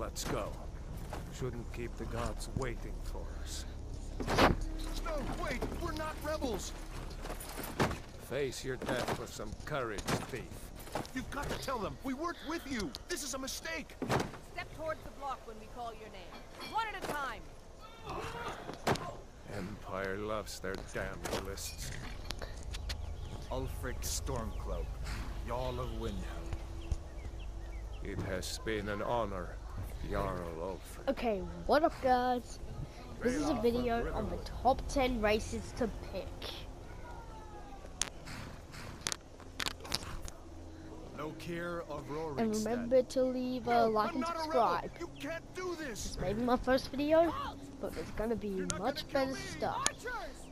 Let's go. Shouldn't keep the gods waiting for us. No, wait! We're not rebels! Face your death with some courage, thief. You've got to tell them we weren't with you! This is a mistake! Step towards the block when we call your name. One at a time! Empire loves their damn lists. Ulfric Stormcloak, Jarl of Windhelm. It has been an honor, Jarl Ulfric. Okay, what up guys? This is a video on the top 10 races to pick. No care of Rorikstead. And remember to leave a like and subscribe. You can't do this! It's maybe my first video, but there's gonna be much better stuff. Archers!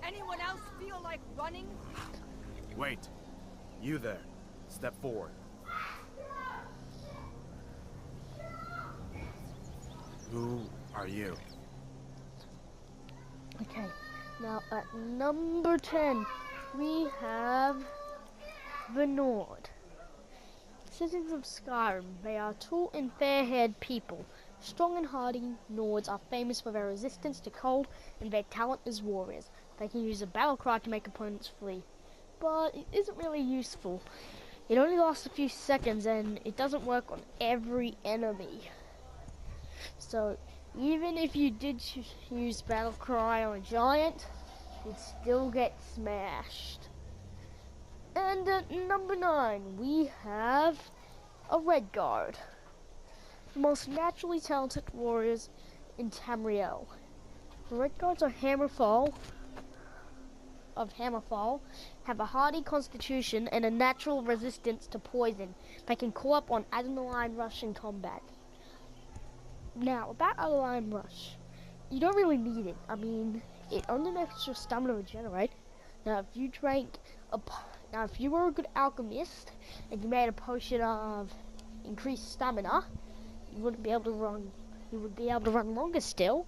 Anyone else feel like running? Wait. You there. Step forward. Who are you? Okay, now at number 10, we have the Nord. Citizens of Skyrim, they are tall and fair-haired people. Strong and hardy, Nords are famous for their resistance to cold and their talent as warriors. They can use a battle cry to make opponents flee, but it isn't really useful. It only lasts a few seconds and it doesn't work on every enemy. So even if you did use battle cry on a giant, you'd still get smashed. And at number 9, we have a Red Guard. The most naturally talented warriors in Tamriel. The Red Guards are Hammerfall, have a hardy constitution and a natural resistance to poison. They can call up on Adrenaline Rush in combat. Now, about Adrenaline Rush, you don't really need it. I mean, it only makes your stamina regenerate. Now, if you were a good alchemist and you made a potion of increased stamina, you would be able to run longer still.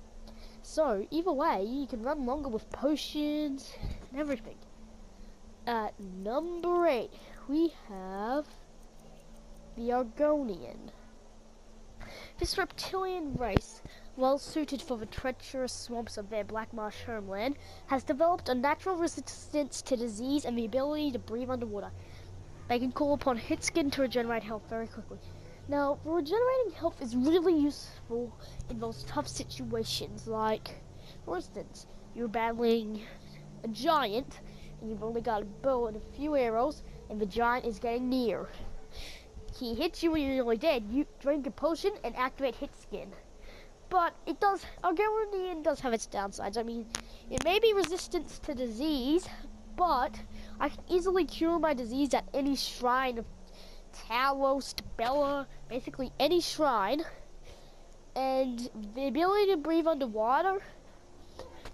So either way, you can run longer with potions and everything. At number 8, we have the Argonian. This reptilian race, well suited for the treacherous swamps of their Black Marsh homeland, has developed a natural resistance to disease and the ability to breathe underwater. They can call upon hit skin to regenerate health very quickly. Now, regenerating health is really useful in those tough situations, like, for instance, you're battling a giant, and you've only got a bow and a few arrows, and the giant is getting near. He hits you when you're nearly dead, you drink a potion and activate hit skin. But Argonian does have its downsides. I mean, it may be resistance to disease, but I can easily cure my disease at any shrine of Talos, Bella, basically any shrine. And the ability to breathe underwater.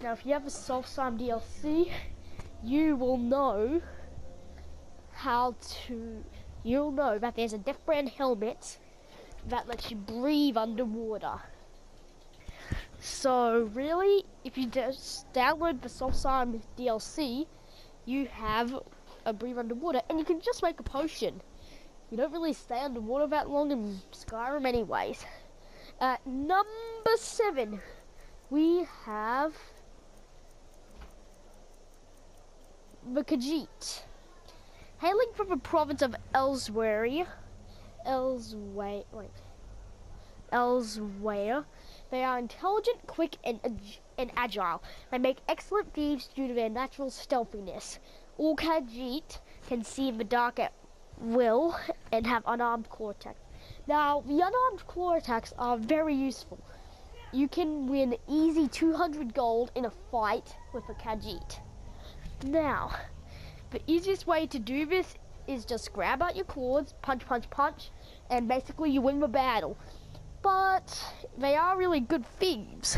Now, if you have a Soulstorm DLC, you will know you'll know that there's a Death Brand helmet that lets you breathe underwater. So really, if you just download the Soulstorm DLC, you have a breathe underwater, and you can just make a potion. You don't really stay underwater that long in Skyrim anyways. At number 7, we have the Khajiit. Hailing from the province of Elsweyr, they are intelligent, quick, and agile. They make excellent thieves due to their natural stealthiness. All Khajiit can see in the dark at will and have unarmed claw attacks. Now, the unarmed claw attacks are very useful. You can win easy 200 gold in a fight with a Khajiit. Now, the easiest way to do this is just grab out your claws, punch, punch, punch, and basically you win the battle. But they are really good thieves,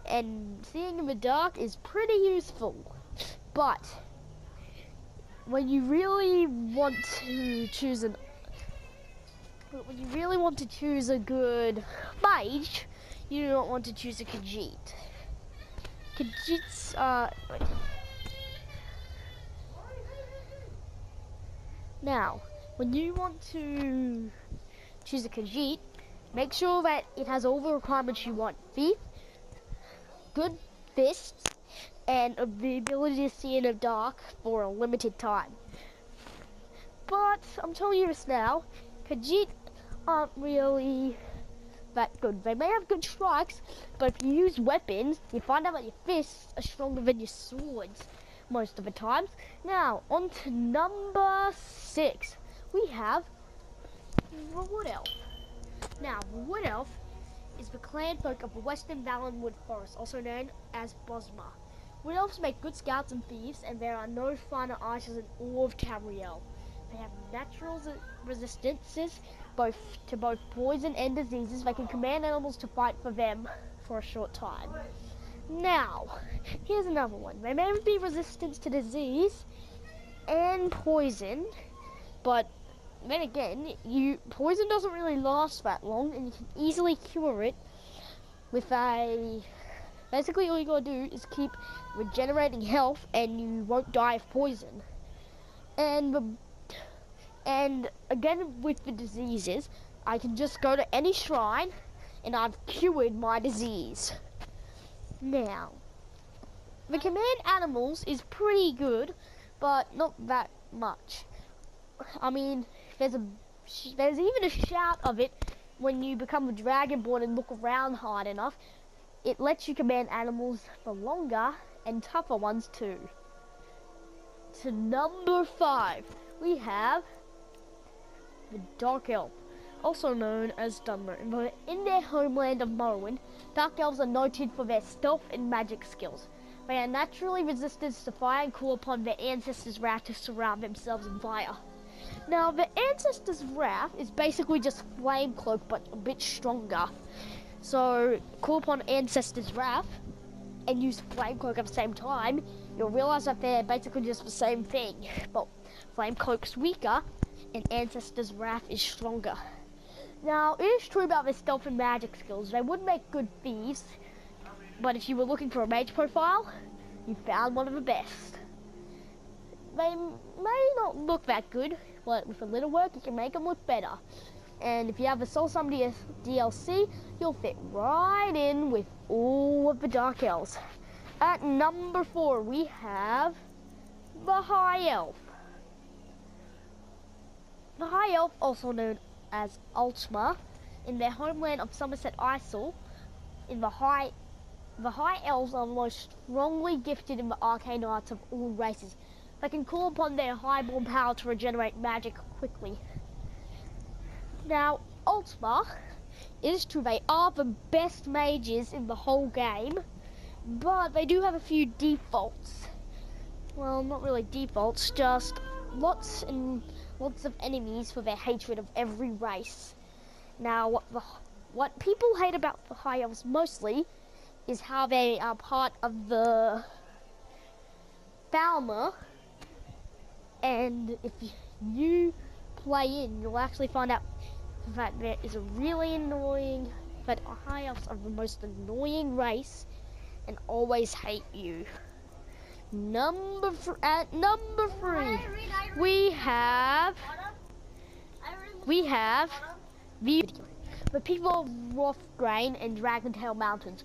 and seeing in the dark is pretty useful. But when you really want to choose a good mage, you don't want to choose a Khajiit. Khajiits are Now, when you want to choose a Khajiit. Make sure that it has all the requirements you want. Thief, good fists, and the ability to see in the dark for a limited time. But I'm telling you this now, Khajiit aren't really that good. They may have good strikes, but if you use weapons, you find out that your fists are stronger than your swords most of the times. Now, on to number 6. We have the Wood Elf. Now, the Wood Elf is the clan folk of the Western Valenwood Forest, also known as Bosma. Wood Elves make good scouts and thieves, and there are no finer archers in all of Tamriel. They have natural resistances to both poison and diseases. They can command animals to fight for them for a short time. Now, here's another one. They may be resistant to disease and poison, but then again, poison doesn't really last that long, and you can easily cure it with basically all you gotta do is keep regenerating health, and you won't die of poison. And again, with the diseases, I can just go to any shrine, and I've cured my disease. Now, the command animals is pretty good, but not that much. I mean, there's even a shout of it when you become a dragonborn and look around hard enough. It lets you command animals for longer and tougher ones too. To number 5, we have the Dark Elf, also known as Dunmer. In their homeland of Morrowind, Dark Elves are noted for their stealth and magic skills. They are naturally resistant to fire and call upon their ancestors' wrath to surround themselves in fire. Now, the ancestors' wrath is basically just flame cloak, but a bit stronger. So, call upon ancestors' wrath and use flame cloak at the same time, you'll realize that they're basically just the same thing. But flame cloak's weaker, and ancestors' wrath is stronger. Now, it is true about their stealth and magic skills. They would make good thieves, but if you were looking for a mage profile, you found one of the best. They may not look that good, but with a little work, you can make them look better. And if you have the Soul Sum DLC, you'll fit right in with all of the Dark Elves. At number 4, we have the High Elf. The High Elf, also known as Ultima, in their homeland of Somerset Isle, the High Elves are the most strongly gifted in the arcane arts of all races. They can call upon their highborn power to regenerate magic quickly. Now, Ultima, it is true they are the best mages in the whole game, but they do have a few defaults. Well, not really defaults, just lots and lots of enemies for their hatred of every race. Now, what people hate about the High Elves mostly is how they are part of the Falmer, and if you play in, you'll actually find out that there is a really annoying, that High Elves are the most annoying race and always hate you. At number 3, we have the people of Rothgrain and Dragontail Mountains.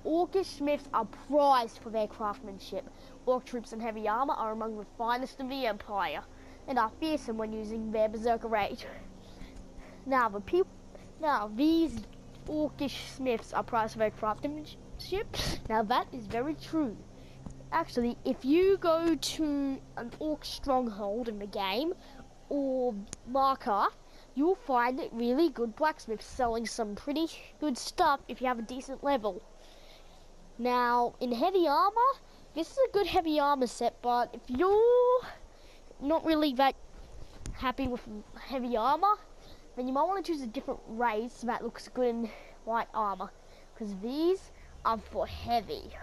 Orcish smiths are prized for their craftsmanship. Orc troops in heavy armor are among the finest of the Empire, and are fearsome when using their berserker rage. Now, these Orcish smiths are prized for their craftsmanship. Now, that is very true. Actually, if you go to an Orc stronghold in the game, or Marker, you'll find really good blacksmiths selling some pretty good stuff if you have a decent level. Now, in heavy armor, this is a good heavy armor set, but if you're not really that happy with heavy armor, then you might want to choose a different race that looks good in light armor, because these are for heavy.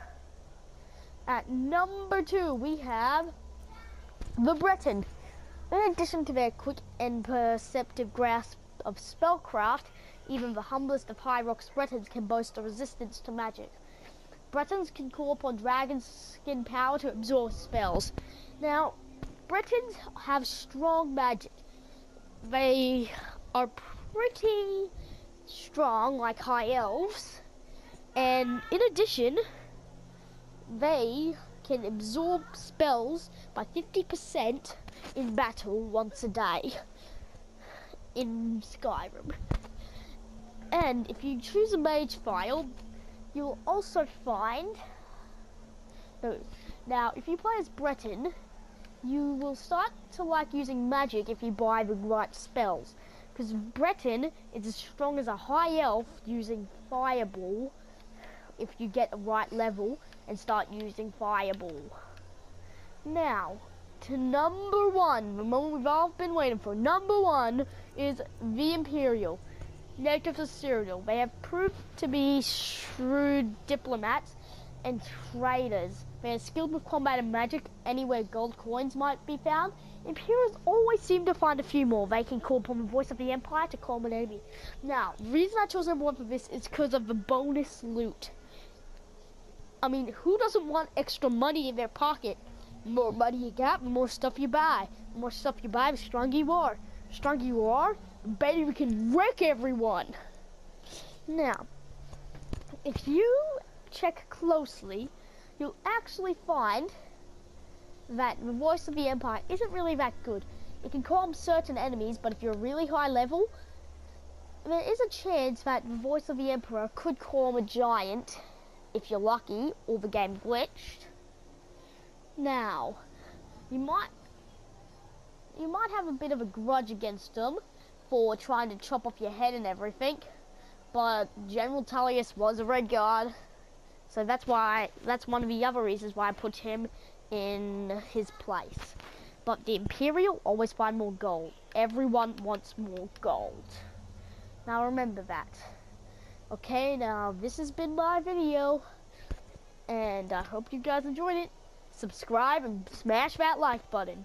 At number 2, we have the Breton. In addition to their quick and perceptive grasp of spellcraft, even the humblest of High Rock's Bretons can boast a resistance to magic. Bretons can call upon dragon skin power to absorb spells. Now, Bretons have strong magic. They are pretty strong, like high elves. And in addition, they can absorb spells by 50% in battle once a day in Skyrim. And if you choose a mage file, you'll also find... Now, if you play as Breton, you will start to like using magic if you buy the right spells. Because Breton is as strong as a high elf using Fireball if you get the right level and start using Fireball. Now, to number one, the moment we've all been waiting for. Number one is the Imperial. Natives of Cyrodiil. They have proved to be shrewd diplomats and traders. They are skilled with combat and magic anywhere gold coins might be found. Imperials always seem to find a few more. They can call upon the voice of the Empire to calm an enemy. Now, the reason I chose number one for this is because of the bonus loot. I mean, who doesn't want extra money in their pocket? The more money you got, the more stuff you buy. The more stuff you buy, the stronger you are. The stronger you are, the better you can wreck everyone. Now, if you check closely, you'll actually find that the voice of the Empire isn't really that good. It can calm certain enemies, but if you're really high level, there is a chance that the voice of the Emperor could calm a giant, if you're lucky, or the game glitched. Now, you might have a bit of a grudge against them for trying to chop off your head and everything, but General Tullius was a Red Guard. So that's one of the other reasons why I put him in his place. But the Imperial always find more gold. Everyone wants more gold. Now remember that. Okay, now this has been my video, and I hope you guys enjoyed it. Subscribe and smash that like button.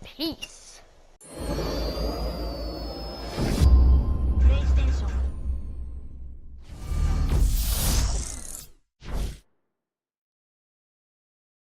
Peace.